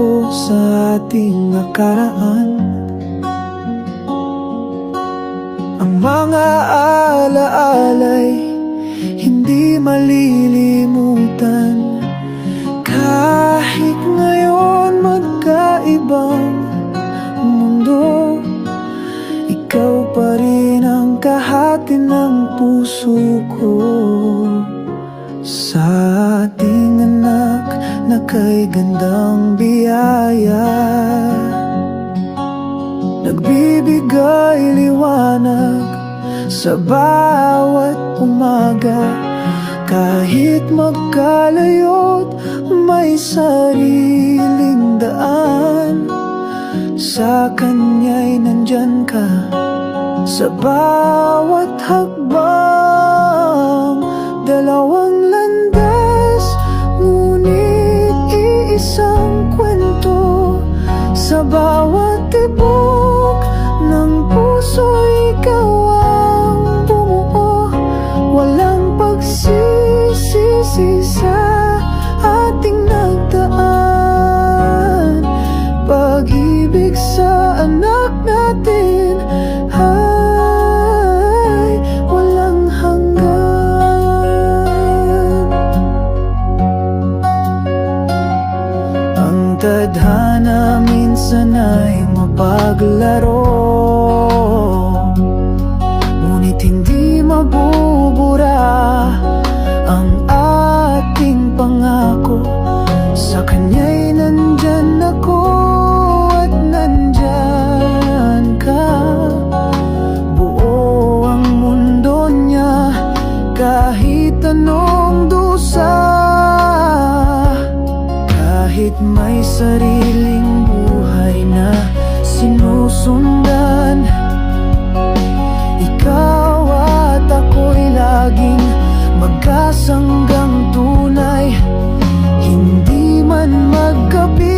kwento sa ating nakaraan. Ang mga alaala'y hindi malilimutan. Kahit ngayon magkaibang mundo, ikaw pa rin ang kahati ng puso ko. Sa ating anak na kay gandang biyaya, nagbibigay liwanag sa bawat umaga. Kahit magkalayo't may sariling daan, sa kanya'y nandyan ka sa bawat hakbang. Dalawang landas, ngunit iisang kwento. Sa bawat tibok ng puso, ikaw ang bumuo. Walang pagsisisi sa ating nagdaan. Pag-ibig sa anak natin ay walang hanggan. Ang tadhana minsan ay mapaglaro, ngunit hindi mabubura ang ating pangako. Sa kanya'y nandyan ako at nandyan ka. Buo ang mundo niya kahit anong dusa. Kahit may sariling buhay na sinusundan, ikaw at ako'y laging magkasanggang tunay. Hindi man magkabi